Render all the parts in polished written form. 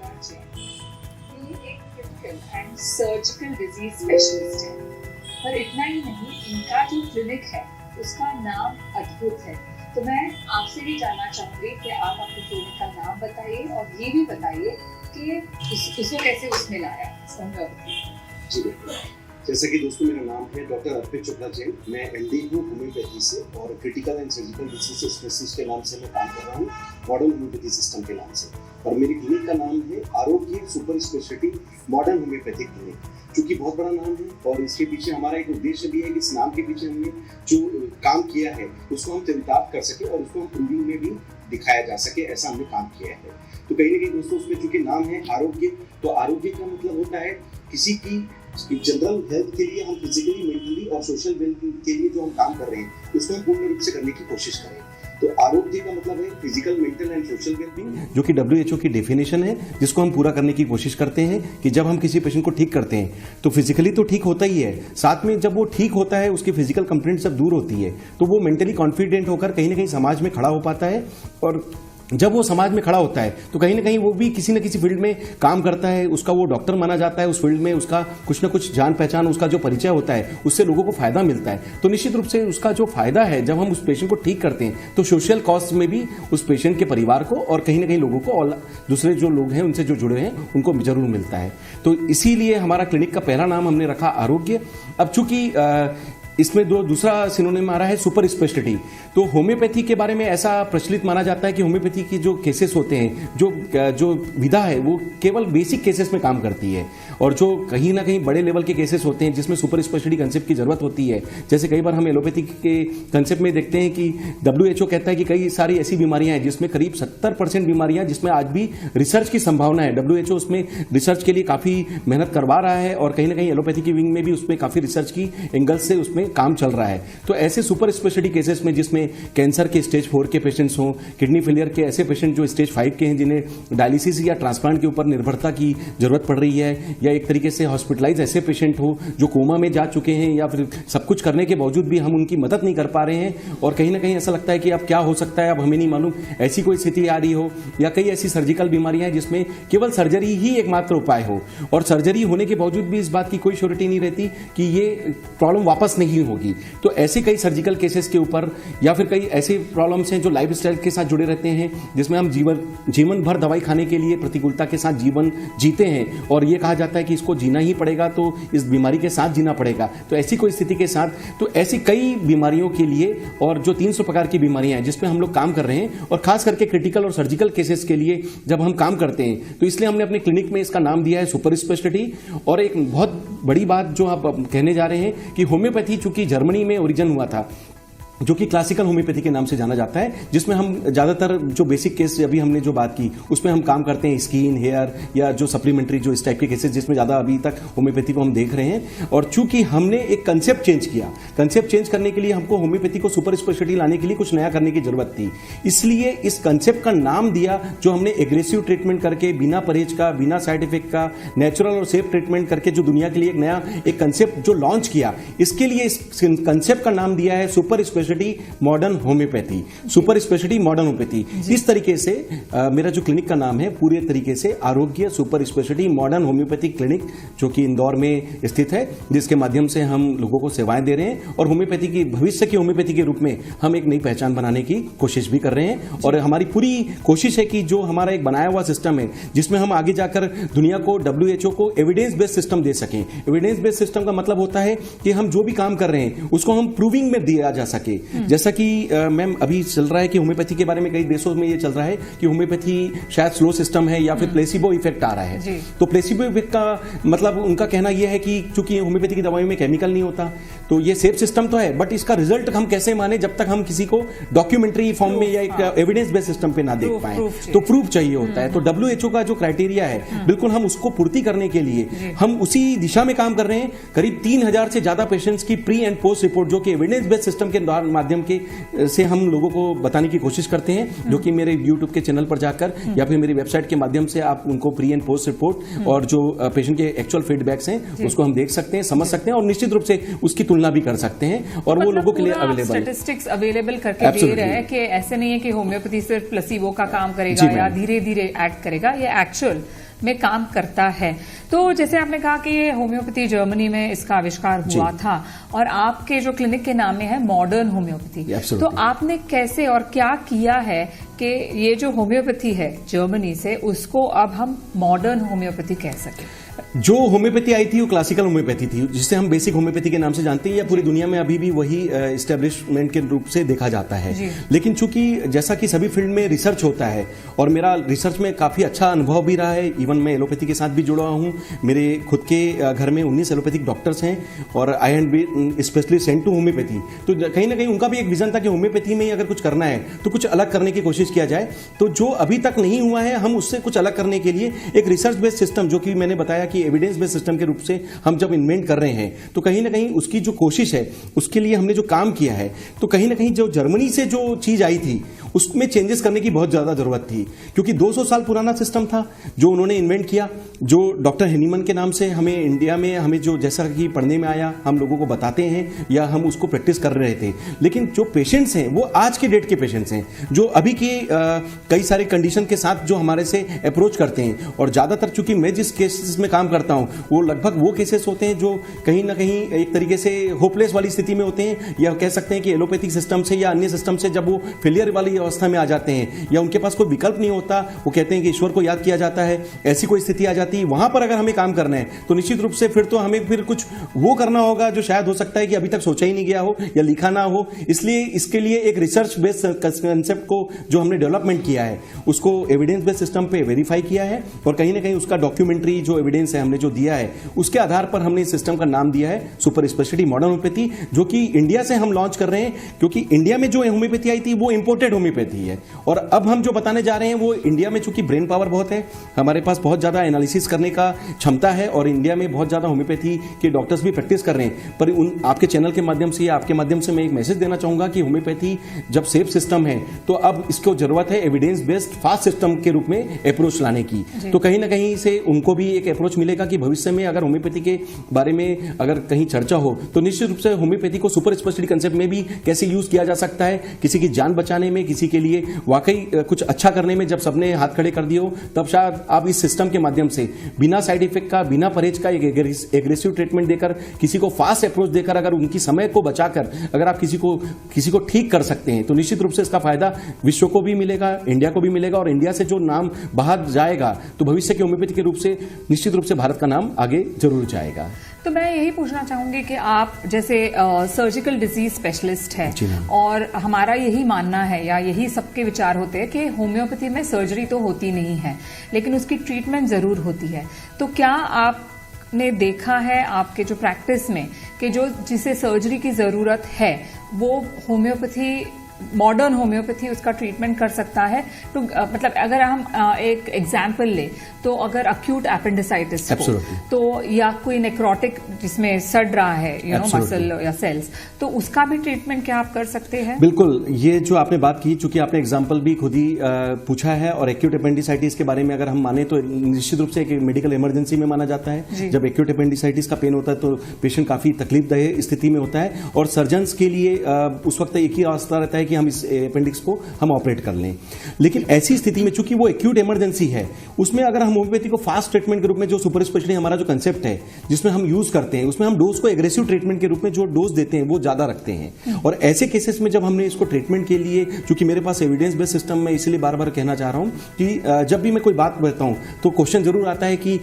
चोपड़ा जैन, ये एक critical and surgical disease specialist है। पर इतना ही नहीं, इनका जो क्लिनिक है उसका नाम अद्भुत है। तो मैं आपसे भी जानना चाहूंगी कि आप अपने क्लिनिक का नाम बताइए और ये भी बताइए कि उसको कैसे उसमें लाया होम्योपैथी। जी बिल्कुल, जैसा कि दोस्तों मेरा नाम है डॉक्टर अर्पित चोपड़ा जैन। मैं एमडी हूँ होम्योपैथी से और critical and surgical disease specialist के नाम से मैं काम कर रहा हूँ मॉडर्न होम्योपैथी सिस्टम के नाम से। और मेरी क्लिनिक का नाम है आरोग्य super speciality modern homeopathic clinic, जो कि बहुत बड़ा नाम है। और इसके पीछे हमारा एक उद्देश्य भी है कि इस नाम के पीछे हमने जो काम किया है उसको हम चरितार्थ कर सके और उसको हम प्रूविंग में भी दिखाया जा सके, ऐसा हमने काम किया है। तो कहीं ना कहीं दोस्तों उसमें चूंकि नाम है आरोग्य, तो आरोग्य का मतलब होता है किसी की जनरल हेल्थ के लिए हम फिजिकली, मेंटली और सोशल वेलबींग के लिए जो हम काम कर रहे हैं उसको हम पूर्ण रूप से करने की कोशिश करें। तो आरोग्य का मतलब है physical, mental and social wellbeing, जो कि WHO की डेफिनेशन है, जिसको हम पूरा करने की कोशिश करते हैं कि जब हम किसी पेशेंट को ठीक करते हैं तो फिजिकली तो ठीक होता ही है, साथ में जब वो ठीक होता है उसकी फिजिकल कंप्लेंट सब दूर होती है तो वो मेंटली कॉन्फिडेंट होकर कहीं ना कहीं समाज में खड़ा हो पाता है। और जब वो समाज में खड़ा होता है तो कहीं ना कहीं वो भी किसी न किसी फील्ड में काम करता है, उसका वो डॉक्टर माना जाता है, उस फील्ड में उसका कुछ न कुछ जान पहचान, उसका जो परिचय होता है उससे लोगों को फायदा मिलता है। तो निश्चित रूप से उसका जो फायदा है जब हम उस पेशेंट को ठीक करते हैं तो सोशल कॉस्ट में भी उस पेशेंट के परिवार को और कहीं ना कहीं लोगों को और दूसरे जो लोग हैं उनसे जो जुड़े हैं उनको जरूर मिलता है। तो इसीलिए हमारा क्लिनिक का पहला नाम हमने रखा आरोग्य। अब चूंकि इसमें दूसरा सिनोनिम आ रहा है सुपर स्पेशलिटी। तो होम्योपैथी के बारे में ऐसा प्रचलित माना जाता है कि होम्योपैथी की जो केसेस होते हैं, जो विधा है वो केवल बेसिक केसेस में काम करती है, और जो कहीं ना कहीं बड़े लेवल के केसेस होते हैं जिसमें सुपर स्पेशलिटी कंसेप्ट की जरूरत होती है, जैसे कई बार हम एलोपैथी के कंसेप्ट में देखते हैं कि WHO कहता है कि कई सारी ऐसी बीमारियां हैं जिसमें करीब 70% बीमारियां जिसमें आज भी रिसर्च की संभावना है। WHO उसमें रिसर्च के लिए काफी मेहनत करवा रहा है और कहीं ना कहीं एलोपैथी की विंग में भी उसमें काफी रिसर्च की एंगल से उसमें काम चल रहा है। तो ऐसे सुपर स्पेशलिटी केसेस में जिसमें कैंसर के स्टेज 4 के पेशेंट्स हों, किडनी फेलियर के ऐसे पेशेंट जो स्टेज 5 के हैं जिन्हें डायलिसिस या ट्रांसप्लांट के ऊपर निर्भरता की जरूरत पड़ रही है, या एक तरीके से हॉस्पिटलाइज ऐसे पेशेंट हो जो कोमा में जा चुके हैं या फिर सब कुछ करने के बावजूद भी हम उनकी मदद नहीं कर पा रहे हैं और कहीं ना कहीं ऐसा लगता है कि अब क्या हो सकता है, अब हमें नहीं मालूम, ऐसी कोई स्थिति आ रही हो, या कई ऐसी सर्जिकल बीमारियां हैं जिसमें केवल सर्जरी ही एकमात्र उपाय हो और सर्जरी होने के बावजूद भी इस बात की कोई श्योरिटी नहीं रहती कि ये प्रॉब्लम वापस नहीं होगी। तो ऐसे कई सर्जिकल केसेस के ऊपर या फिर कई ऐसे प्रॉब्लम्स हैं जो लाइफस्टाइल के साथ जुड़े रहते हैं, जिसमें हम जीवन भर दवाई खाने के लिए प्रतिकूलता के साथ जीवन जीते हैं और ये कहा जाता है कि इसको जीना ही पड़ेगा, तो इस बीमारी के साथ जीना पड़ेगा। तो ऐसी कोई स्थिति के साथ, तो ऐसी कई बीमारियों के लिए और जो 300 प्रकार की बीमारियां हैं जिसमें हम लोग काम कर रहे हैं, और खास करके क्रिटिकल और सर्जिकल केसेस के लिए जब हम काम करते हैं तो इसलिए हमने अपने क्लिनिक में इसका नाम दिया है सुपर स्पेशलिटी। और एक बहुत बड़ी बात जो आप कहने जा रहे हैं कि होम्योपैथी चूंकि जर्मनी में ओरिजिन हुआ था, जो कि क्लासिकल होम्योपैथी के नाम से जाना जाता है, जिसमें हम ज्यादातर जो बेसिक केस अभी हमने जो बात की उसमें हम काम करते हैं स्किन, हेयर या जो सप्लीमेंट्री जो इस टाइप के केसेस जिसमें ज्यादा अभी तक होम्योपैथी को हम देख रहे हैं। और चूंकि हमने एक कंसेप्ट चेंज किया, कंसेप्ट चेंज करने के लिए हमको होम्योपैथी को सुपर स्पेशलिटी लाने के लिए कुछ नया करने की जरूरत थी, इसलिए इस कंसेप्ट का नाम दिया जो हमने एग्रेसिव ट्रीटमेंट करके, बिना परहेज का, बिना साइड इफेक्ट का, नेचुरल और सेफ ट्रीटमेंट करके जो दुनिया के लिए एक नया एक कंसेप्ट जो लॉन्च किया, इसके लिए इस कंसेप्ट का नाम दिया है super speciality modern homeopathy. Super speciality modern homeopathy, इस तरीके से मेरा जो क्लिनिक का नाम है पूरे तरीके से आरोग्य super speciality modern homeopathy clinic, जो कि इंदौर में स्थित है, जिसके माध्यम से हम लोगों को सेवाएं दे रहे हैं और होम्योपैथी की भविष्य की होम्योपैथी के रूप में हम एक नई पहचान बनाने की कोशिश भी कर रहे हैं। और हमारी पूरी कोशिश है कि जो हमारा एक बनाया हुआ सिस्टम है जिसमें हम आगे जाकर दुनिया को, WHO को एविडेंस बेस्ड सिस्टम दे सकें। एविडेंस बेस्ड सिस्टम का मतलब होता है कि हम जो भी काम कर रहे हैं उसको हम प्रूविंग में दिया जा सके। जैसा कि मैम अभी चल रहा है कि होम्योपैथी के बारे में कई देशों में ये चल रहा है कि होम्योपैथी शायद स्लो सिस्टम है या फिर प्लेसिबो इफेक्ट आ रहा है। तो प्लेसिबो इफेक्ट का मतलब उनका कहना यह है कि चूंकि होम्योपैथी की दवाइयों में केमिकल नहीं होता तो ये सेफ सिस्टम तो है, बट इसका रिजल्ट हम कैसे माने जब तक हम किसी को डॉक्यूमेंट्री फॉर्म में या एक एविडेंस बेस्ड सिस्टम पे ना देख पाए। तो प्रूफ चाहिए होता है। तो WHO का जो क्राइटेरिया है बिल्कुल हम उसको पूर्ति करने के लिए हम उसी दिशा में काम कर रहे हैं। करीब 3000 से ज्यादा पेशेंट्स की प्री एंड पोस्ट रिपोर्ट जो कि एविडेंस बेस्ड सिस्टम के माध्यम के से हम लोगों को बताने की कोशिश करते हैं, जो कि मेरे YouTube के चैनल पर जाकर या फिर मेरी वेबसाइट के माध्यम से आप उनको प्री एंड पोस्ट रिपोर्ट और जो पेशेंट के एक्चुअल फीडबैक्स हैं उसको हम देख सकते हैं, समझ सकते हैं और निश्चित रूप से उसकी तुलना भी कर सकते हैं। और वो लोगों के लिए अवेलेबल स्टैटिस्टिक्स अवेलेबल करके दे रहे हैं कि ऐसे नहीं है कि होम्योपैथी सिर्फ प्लेसिबो का काम करेगा या धीरे धीरे एक्ट करेगा। ये एक्चुअल में काम करता है। तो जैसे आपने कहा कि ये होम्योपैथी जर्मनी में इसका आविष्कार हुआ था और आपके जो क्लिनिक के नाम में है मॉडर्न होम्योपैथी, तो आपने कैसे और क्या किया है कि ये जो होम्योपैथी है जर्मनी से उसको अब हम मॉडर्न होम्योपैथी कह सकें? जो होम्योपैथी आई थी वो क्लासिकल होम्योपैथी थी, जिसे हम बेसिक होम्योपैथी के नाम से जानते हैं, या पूरी दुनिया में अभी भी वही एस्टेब्लिशमेंट के रूप से देखा जाता है। लेकिन चूंकि जैसा कि सभी फील्ड में रिसर्च होता है और मेरा रिसर्च में काफी अच्छा अनुभव भी रहा है, इवन मैं एलोपैथी के साथ भी जुड़ा हूं। मेरे खुद के घर में 19 एलोपैथिक डॉक्टर्स हैं और I and B specially sent to homeopathy. तो कहीं ना कहीं उनका भी एक विजन था कि होम्योपैथी में अगर कुछ करना है तो कुछ अलग करने की कोशिश किया जाए। तो जो अभी तक नहीं हुआ है हम उससे कुछ अलग करने के लिए एक रिसर्च बेस्ड सिस्टम, जो कि मैंने बताया कि एविडेंस बेस्ड सिस्टम के रूप से हम जब इन्वेंट कर रहे हैं, तो कहीं ना कहीं उसकी जो कोशिश है उसके लिए हमने जो काम किया है, तो कहीं ना कहीं जो जर्मनी से जो चीज आई थी उसमें चेंजेस करने की बहुत ज्यादा जरूरत थी, क्योंकि 200 साल पुराना सिस्टम था जो उन्होंने इन्वेंट किया, जो डॉक्टर हेनीमन के नाम से हमें इंडिया में हमें जो जैसा कि पढ़ने में आया हम लोगों को बताते हैं या हम उसको प्रैक्टिस कर रहे थे। लेकिन जो पेशेंट्स हैं वो आज के डेट के पेशेंट्स हैं, जो अभी के कई सारे कंडीशन के साथ जो हमारे से अप्रोच करते हैं। और ज्यादातर चूंकि मैं जिस केसेस में काम करता हूं वो लगभग वो केसेस होते हैं जो कहीं ना कहीं एक तरीके से होपलेस वाली स्थिति में होते हैं, या कह सकते हैं कि एलोपैथिक सिस्टम से या अन्य सिस्टम से जब वो फेलियर वाली अवस्था में आ जाते हैं या उनके पास कोई विकल्प नहीं होता, वो कहते हैं कि ईश्वर को याद किया जाता है, ऐसी कोई स्थिति आ जाती है। वहां पर अगर हमें काम करना है तो निश्चित रूप से फिर तो हमें फिर कुछ वो करना होगा जो शायद हो सकता है कि अभी तक सोचा ही नहीं गया हो या लिखा ना हो। इसलिए इसके लिए एक रिसर्च बेस्ड कंसेप्ट को जो हमने डेवलपमेंट किया है उसको एविडेंस बेस्ड सिस्टम पे वेरीफाई किया है, और कहीं ना कहीं उसका डॉक्यूमेंट्री जो एविडेंस है हमने जो दिया है उसके आधार पर हमने इस सिस्टम का नाम दिया है सुपर स्पेशलिटी मॉडर्न होम्योपैथी, जो कि इंडिया से हम लॉन्च कर रहे हैं। क्योंकि इंडिया में जो होम्योपैथी आई थी वो इंपोर्टेड होम्योपैथी है, और अब हम जो बताने जा रहे हैं वो इंडिया में चूंकि ब्रेन पावर बहुत है, हमारे पास बहुत ज्यादा एनालिसिस करने का क्षमता है, और इंडिया में बहुत ज्यादा होम्योपैथी के डॉक्टर्स भी प्रैक्टिस कर रहे हैं। पर उन आपके चैनल के माध्यम से या आपके माध्यम से मैं एक मैसेज देना चाहूंगा कि होम्योपैथी जब सेफ सिस्टम है तो अब इसको जरूरत है एविडेंस बेस्ड फास्ट सिस्टम के रूप में अप्रोच लाने की। तो कहीं ना कहीं से उनको भी एक अप्रोच मिलेगा कि भविष्य में अगर होम्योपैथी के बारे में अगर कहीं चर्चा हो तो निश्चित रूप से होम्योपैथी को सुपर स्पेशलिटी कंसेप्ट में भी कैसे यूज किया जा सकता है, किसी की जान बचाने में, किसी के लिए वाकई कुछ अच्छा करने में। जब सबने हाथ खड़े कर दिए हो तब शायद आप इस सिस्टम के माध्यम से बिना साइड इफेक्ट का, बिना परहेज का एक एग्रेसिव ट्रीटमेंट देकर, किसी को फास्ट अप्रोच देकर, अगर उनकी समय को बचाकर अगर आप किसी को ठीक कर सकते हैं तो निश्चित रूप से इसका फायदा विश्व को भी मिलेगा, इंडिया को भी मिलेगा, और इंडिया से जो नाम बाहर जाएगा तो भविष्य के होम्योपैथी के रूप से निश्चित रूप से भारत का नाम आगे जरूर जाएगा। तो मैं यही पूछना चाहूंगी कि आप जैसे सर्जिकल डिजीज स्पेशलिस्ट हैं और हमारा यही मानना है या यही सबके विचार होते हैं कि होम्योपैथी में सर्जरी तो होती नहीं है लेकिन उसकी ट्रीटमेंट जरूर होती है। तो क्या आपने देखा है आपके जो प्रैक्टिस में कि जो जिसे सर्जरी की जरूरत है वो होम्योपैथी, मॉडर्न होम्योपैथी उसका ट्रीटमेंट कर सकता है? तो मतलब अगर हम एक एग्जाम्पल ले तो अगर अक्यूट एपेंडिसाइटिस हो तो, या कोई नेक्रोटिक जिसमें सड़ रहा है मसल या सेल्स, तो उसका भी ट्रीटमेंट क्या आप कर सकते हैं? बिल्कुल, ये जो आपने बात की, चूंकि आपने एग्जाम्पल भी खुद ही पूछा है, और एक्यूट एपेंडिसाइटिस के बारे में अगर हम माने तो निश्चित रूप से एक मेडिकल इमरजेंसी में माना जाता है। जब एक्यूट एपेंडिसाइटिस का पेन होता है तो पेशेंट काफी तकलीफदेह स्थिति में होता है, और सर्जन्स के लिए उस वक्त एक ही रास्ता रहता है कि हम इस अपेंडिक्स को हम ऑपरेट कर लें। लेकिन ऐसी स्थिति में चूंकि वो एक्यूट इमरजेंसी है, उसमें अगर हम होम्योपैथी को फास्ट ट्रीटमेंट के रूप में, जो सुपर स्पेशलिटी हमारा जो कंसेप्ट है जिसमें हम यूज करते हैं, उसमें हम डोज को एग्रेसिव ट्रीटमेंट के रूप में जो डोज देते हैं वो ज्यादा रखते हैं। और ऐसे केसेस में जब हमने इसको ट्रीटमेंट के लिए, चूंकि मेरे पास एविडेंस बेस्ड सिस्टम में, इसलिए बार बार कहना चाह रहा हूं कि जब भी मैं कोई बात बताता हूं तो क्वेश्चन जरूर आता है कि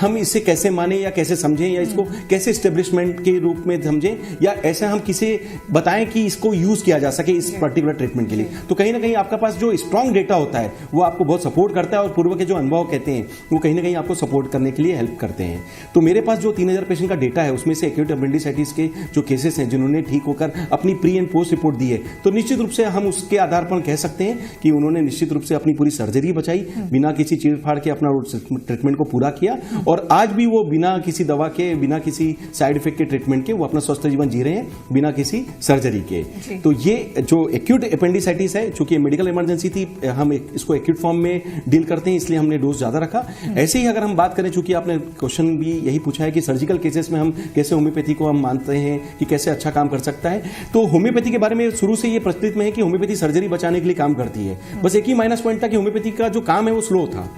हम इसे कैसे माने या कैसे समझें, या इसको कैसे एस्टेब्लिशमेंट के रूप में समझें, या ऐसा हम किसे बताएं कि इसको यूज किया जा सके इस पर्टिकुलर ट्रीटमेंट के लिए। तो कहीं ना कहीं आपका पास जो स्ट्रांग डेटा होता है वो आपको बहुत सपोर्ट करता है, और पूर्व के जो अनुभव कहते हैं वो कहीं ना कहीं आपको सपोर्ट करने के लिए हेल्प करते हैं। तो मेरे पास जो 3000 पेशेंट का डेटा है उसमें से एक्यूट एपेंडिसाइटिस के जो केसेस हैं जिन्होंने ठीक होकर अपनी प्री एंड पोस्ट रिपोर्ट दी है, तो निश्चित रूप से हम उसके आधार पर कह सकते हैं कि उन्होंने निश्चित रूप से अपनी पूरी सर्जरी बचाई, बिना किसी चीरफाड़ के अपना ट्रीटमेंट को पूरा किया, और आज भी वो बिना किसी दवा के, बिना किसी साइड इफेक्ट के ट्रीटमेंट के वो अपना स्वस्थ जीवन जी रहे हैं, बिना किसी सर्जरी के। तो ये जो एक्यूट एपेंडिसाइटिस है, चूंकि मेडिकल इमरजेंसी थी, हम इसको एक्यूट फॉर्म में डील करते हैं, इसलिए हमने डोज ज्यादा रखा। ऐसे ही अगर हम बात करें, चूंकि आपने क्वेश्चन भी यही पूछा है कि सर्जिकल केसेस में हम कैसे होम्योपैथी को हम मानते हैं कि कैसे अच्छा काम कर सकता है, तो होम्योपैथी के बारे में शुरू से ये प्रचलित में है कि होम्योपैथी सर्जरी बचाने के लिए काम करती है। बस एक ही माइनस पॉइंट था कि होम्योपैथी का जो काम है वो स्लो था।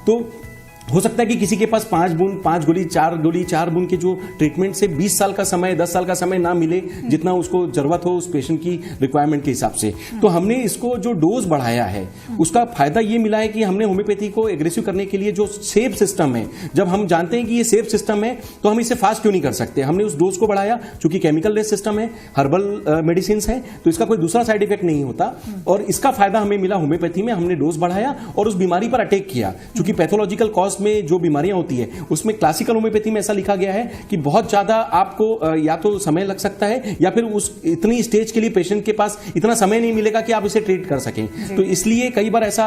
तो हो सकता है कि किसी के पास 5 बूंद 5 गोली 4 बूंद के जो ट्रीटमेंट से 20 साल का समय 10 साल का समय ना मिले जितना उसको जरूरत हो उस पेशेंट की रिक्वायरमेंट के हिसाब से। तो हमने इसको जो डोज बढ़ाया है उसका फायदा ये मिला है कि हमने होम्योपैथी को एग्रेसिव करने के लिए जो सेफ सिस्टम है, जब हम जानते हैं कि ये सेफ सिस्टम है तो हम इसे फास्ट क्यों नहीं कर सकते, हमने उस डोज को बढ़ाया। चूंकि केमिकल लेस सिस्टम है, हर्बल मेडिसिन है, तो इसका कोई दूसरा साइड इफेक्ट नहीं होता और इसका फायदा हमें मिला होम्योपैथी में। हमने डोज बढ़ाया और उस बीमारी पर अटैक किया। चूंकि पैथोलॉजिकल कॉज में जो बीमारियां होती है उसमें क्लासिकल होम्योपैथी में ऐसा लिखा गया है कि बहुत ज्यादा आपको या तो समय लग सकता है या फिर उस इतनी स्टेज के लिए पेशेंट के पास इतना समय नहीं मिलेगा कि आप इसे ट्रीट कर सकें। तो इसलिए कई बार ऐसा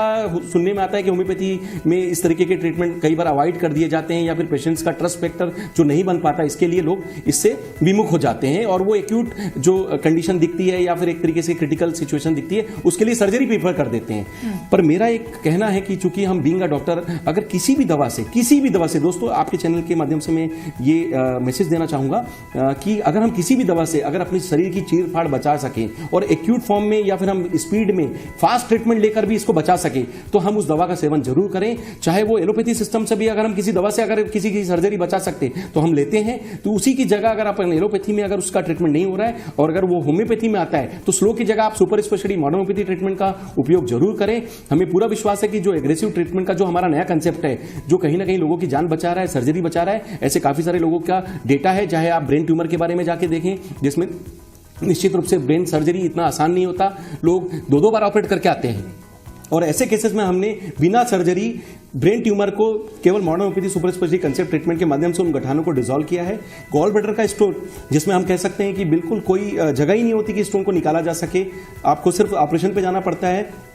सुनने में आता है कि होम्योपैथी में इस तरीके के ट्रीटमेंट कई बार अवॉइड कर दिए जाते हैं या फिर पेशेंट्स का ट्रस्ट फैक्टर जो नहीं बन पाता, इसके लिए लोग इससे विमुख हो जाते हैं और वो एक्यूट जो कंडीशन दिखती है या फिर एक तरीके से क्रिटिकल सिचुएशन दिखती है उसके लिए सर्जरी प्रीफर कर देते हैं। पर मेरा एक कहना है कि चूंकि हम बीइंग अ डॉक्टर अगर किसी भी दवा से दोस्तों आपके चैनल के माध्यम से मैं ये मैसेज देना चाहूंगा कि अगर हम किसी भी दवा से अगर अपने शरीर की चीर फाड़ बचा सकें और एक्यूट फॉर्म में या फिर हम स्पीड में फास्ट ट्रीटमेंट लेकर भी इसको बचा सके तो हम उस दवा का सेवन जरूर करें। चाहे वो एलोपैथी सिस्टम से भी अगर हम किसी दवा से अगर किसी की सर्जरी बचा सकते तो हम लेते हैं, तो उसी की जगह अगर अपन एलोपैथी में अगर उसका ट्रीटमेंट नहीं हो रहा है और अगर वो होम्योपैथी में आता है तो स्लो की जगह आप super speciality modern homeopathy treatment का उपयोग जरूर करें। हमें पूरा विश्वास है कि जो एग्रेसिव ट्रीटमेंट का जो हमारा नया कंसेप्ट है जो कहीं ना कहीं लोगों की जान बचा रहा है, सर्जरी बचा रहा है, ऐसे काफी सारे लोगों का डेटा है। चाहे आप ब्रेन ट्यूमर के बारे में जाके देखें जिसमें निश्चित रूप से ब्रेन सर्जरी इतना आसान नहीं होता, लोग 2-2 बार ऑपरेट करके आते हैं और ऐसे केसेस में हमने बिना सर्जरी ब्रेन ट्यूमर को केवल modern homeopathy super speciality concept treatment के माध्यम से उन गठानों को डिसॉल्व किया है। गॉल ब्लैडर का स्टोन जिसमें हम कह सकते हैं कि बिल्कुल कोई जगह ही नहीं होती कि स्टोन को निकाला जा सके, आपको सिर्फ ऑपरेशन पे जाना पड़ता है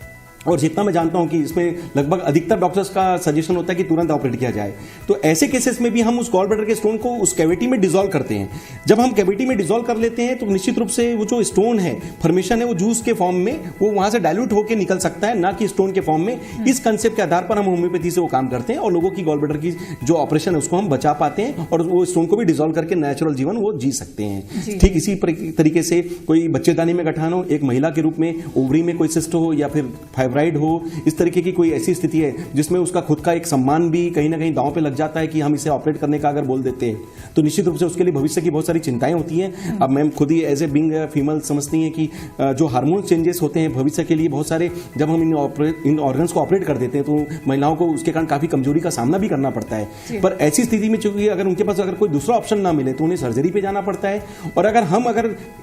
और जितना मैं जानता हूं कि इसमें लगभग अधिकतर डॉक्टर्स का सजेशन होता है कि तुरंत ऑपरेट किया जाए। तो ऐसे केसेस में भी हम उस गॉल ब्लैडर के स्टोन को उस कैविटी में डिसॉल्व करते हैं। जब हम कैविटी में डिसॉल्व कर लेते हैं तो निश्चित रूप से वो जो स्टोन है फॉर्मेशन है वो जूस के फॉर्म में वो वहां से डाइल्यूट होकर निकल सकता है, ना कि स्टोन के फॉर्म में। इस कंसेप्ट के आधार पर हम होम्योपैथी से वो काम करते हैं और लोगों की गॉल ब्लैडर की जो ऑपरेशन है उसको हम बचा पाते हैं और वो स्टोन को भी डिसॉल्व करके नेचुरल जीवन वो जी सकते हैं। ठीक इसी तरीके से कोई बच्चेदानी में गठान हो, एक महिला के रूप में ओवरी में कोई सिस्ट हो या फिर फाइब्राइड हो, इस तरीके की कोई ऐसी स्थिति है जिसमें उसका खुद का एक सम्मान भी कहीं ना कहीं दांव पे लग जाता है कि हम इसे ऑपरेट करने का अगर बोल देते हैं तो निश्चित रूप से उसके लिए भविष्य की बहुत सारी चिंताएं होती हैं। अब मैम खुद ही एज ए बिंग फीमेल समझती हैं कि जो हार्मोन चेंजेस होते हैं भविष्य के लिए बहुत सारे, जब हम इन ऑर्गन्स को ऑपरेट कर देते हैं तो महिलाओं को उसके कारण काफी कमजोरी का सामना भी करना पड़ता है। पर ऐसी स्थिति में चूंकि अगर उनके पास अगर कोई दूसरा ऑप्शन ना मिले तो उन्हें सर्जरी पे जाना पड़ता है। और अगर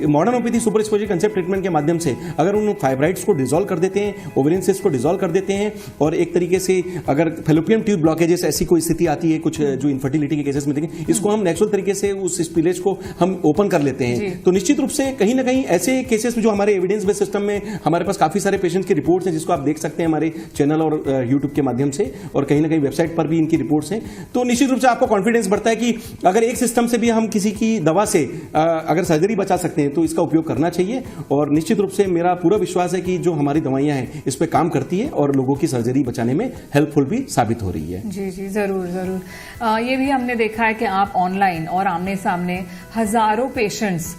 modern homeopathy super speciality concept treatment के माध्यम से अगर उन फाइब्राइड्स को डिसॉल्व कर देते हैं, ओवेरियन सिस्ट को डिसॉल्व कर देते हैं और एक तरीके से अगर फैलोपियन ट्यूब ब्लॉकेजेस ऐसी कोई स्थिति आती है कुछ जो इनफर्टिलिटी के केसेस में देखें, इसको हम नेचुरल तरीके से उस स्पिलेज को हम ओपन कर लेते हैं। तो निश्चित रूप से कहीं ना कहीं ऐसे केसेस में जो हमारे एविडेंस बेस्ड सिस्टम में हमारे पास काफी सारे पेशेंट्स की रिपोर्ट्स हैं जिसको आप देख सकते हैं हमारे चैनल और यूट्यूब के माध्यम से और कहीं ना कहीं वेबसाइट पर भी इनकी रिपोर्ट्स हैं। तो निश्चित रूप से आपको कॉन्फिडेंस बढ़ता है कि अगर एक सिस्टम से भी हम किसी की दवा से अगर सर्जरी बचा सकते हैं तो इसका उपयोग करना चाहिए। और निश्चित रूप से मेरा पूरा विश्वास है कि जो हमारी दवाइयां हैं इस पर काम करती है और लोगों की सर्जरी बचाने में हेल्पफुल भी साबित हो रही है। जी जी जरूर जरूर। ये भी हमने देखा है कि आप ऑनलाइन और आमने सामने हजारों पेशेंट्स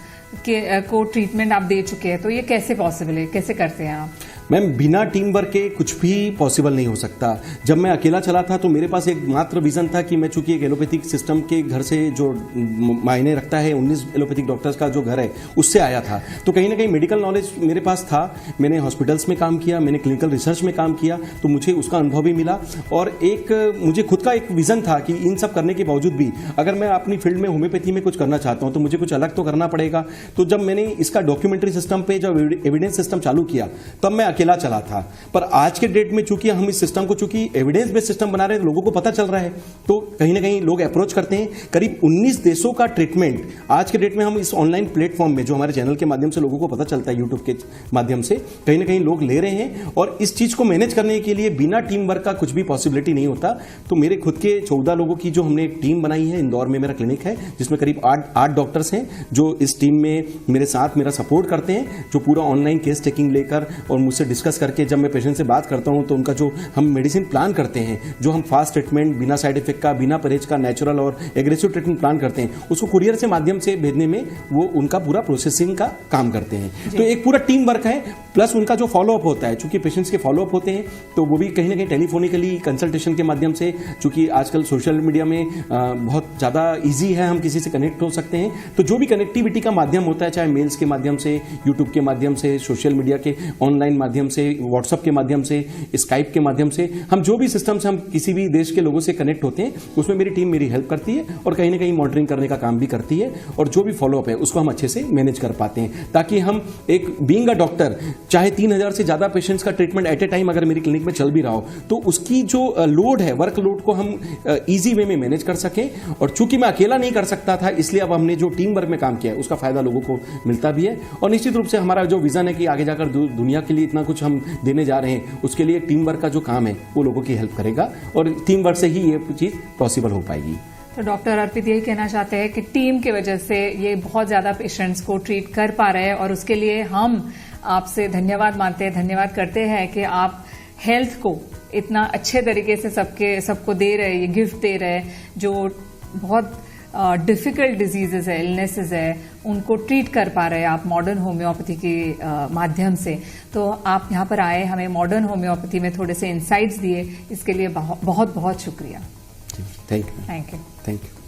को ट्रीटमेंट आप दे चुके हैं, तो ये कैसे पॉसिबल है, कैसे करते हैं आप? मैम बिना टीम वर्क के कुछ भी पॉसिबल नहीं हो सकता। जब मैं अकेला चला था तो मेरे पास एक मात्र विजन था कि मैं चूंकि एक एलोपैथिक सिस्टम के घर से जो मायने रखता है 19 एलोपैथिक डॉक्टर्स का जो घर है उससे आया था, तो कहीं ना कहीं मेडिकल नॉलेज मेरे पास था। मैंने हॉस्पिटल्स में काम किया, मैंने क्लिनिकल रिसर्च में काम किया, तो मुझे उसका अनुभव भी मिला और एक मुझे खुद का एक विजन था कि इन सब करने के बावजूद भी अगर मैं अपनी फील्ड में होम्योपैथी में कुछ करना चाहता हूं तो मुझे कुछ अलग तो करना पड़ेगा। तो जब मैंने इसका डॉक्यूमेंट्री सिस्टम पे जब एविडेंस सिस्टम चालू किया तब मैं अकेला चला था। पर आज के डेट में चूंकि हम इस सिस्टम को चूंकि एविडेंस बेस्ड सिस्टम बना रहे हैं, लोगों को पता चल रहा है, तो कहीं ना कहीं लोग अप्रोच करते हैं। करीब 19 देशों का ट्रीटमेंट आज के डेट में हम इस ऑनलाइन प्लेटफॉर्म में जो हमारे चैनल के माध्यम से लोगों को पता चलता है, यूट्यूब के माध्यम से कहीं ना कहीं लोग ले रहे हैं। और इस चीज को मैनेज करने के लिए बिना टीम वर्क का कुछ भी पॉसिबिलिटी नहीं होता। तो मेरे खुद के 14 लोगों की जो हमने एक टीम बनाई है, इंदौर में मेरा क्लिनिक है जिसमें करीब 8 डॉक्टर्स हैं जो इस टीम में मेरे साथ मेरा सपोर्ट करते हैं, जो पूरा ऑनलाइन केस टेकिंग लेकर और मुझसे उनसे डिस्कस करके जब मैं पेशेंट से बात करता हूं तो उनका जो हम मेडिसिन प्लान करते हैं, जो हम फास्ट ट्रीटमेंट बिना साइड इफेक्ट का, बिना परहेज का, नेचुरल और एग्रेसिव ट्रीटमेंट प्लान करते हैं, उसको कुरियर से माध्यम से भेजने में वो उनका पूरा प्रोसेसिंग का काम करते हैं। तो एक पूरा टीम वर्क है, प्लस उनका जो फॉलोअप होता है, चूंकि पेशेंट्स के फॉलोअप होते हैं तो वो भी कहीं ना कहीं टेलीफोनिकली कंसल्टेशन के माध्यम से, चूंकि आजकल सोशल मीडिया में बहुत ज़्यादा ईजी है, हम किसी से कनेक्ट हो सकते हैं, तो जो भी कनेक्टिविटी का माध्यम होता है, चाहे मेल्स के माध्यम से, यूट्यूब के माध्यम से, सोशल मीडिया के ऑनलाइन माध्यम से, व्हाट्सएप के माध्यम से, स्काइप के माध्यम से, हम जो भी सिस्टम से हम किसी भी देश के लोगों से कनेक्ट होते हैं, उसमें मेरी टीम मेरी हेल्प करती है और कहीं ना कहीं मॉनिटरिंग करने का काम भी करती है, और जो भी फॉलोअप है उसको हम अच्छे से मैनेज कर पाते हैं, ताकि हम एक बीइंग अ डॉक्टर, चाहे 3000 से ज्यादा पेशेंट्स का ट्रीटमेंट एट ए टाइम अगर मेरी क्लिनिक में चल भी रहा हो, तो उसकी जो लोड है, वर्क लोड को हम इजी वे में मैनेज कर सकें। और चूंकि मैं अकेला नहीं कर सकता था, इसलिए अब हमने जो टीम वर्क में काम किया है उसका फायदा लोगों को मिलता भी है, और निश्चित रूप से हमारा जो विजन है कि आगे जाकर दुनिया के लिए इतना कुछ हम देने जा रहे हैं, उसके लिए टीम वर्क का जो काम है वो लोगों की हेल्प करेगा, और टीम वर्क से ही ये चीज पॉसिबल हो पाएगी। तो डॉक्टर अर्पित यही कहना चाहते हैं कि टीम की वजह से ये बहुत ज्यादा पेशेंट्स को ट्रीट कर पा रहे हैं, और उसके लिए हम आपसे धन्यवाद मानते हैं, धन्यवाद करते हैं कि आप हेल्थ को इतना अच्छे तरीके से सबको दे रहे हैं, ये गिफ्ट दे रहे हैं, जो बहुत डिफिकल्ट डिजीजेस है, इलनेसेस है, उनको ट्रीट कर पा रहे हैं आप मॉडर्न होम्योपैथी के माध्यम से। तो आप यहाँ पर आए, हमें मॉडर्न होम्योपैथी में थोड़े से इंसाइट्स दिए, इसके लिए बहुत बहुत शुक्रिया। Thank you. Thank you. Thank you.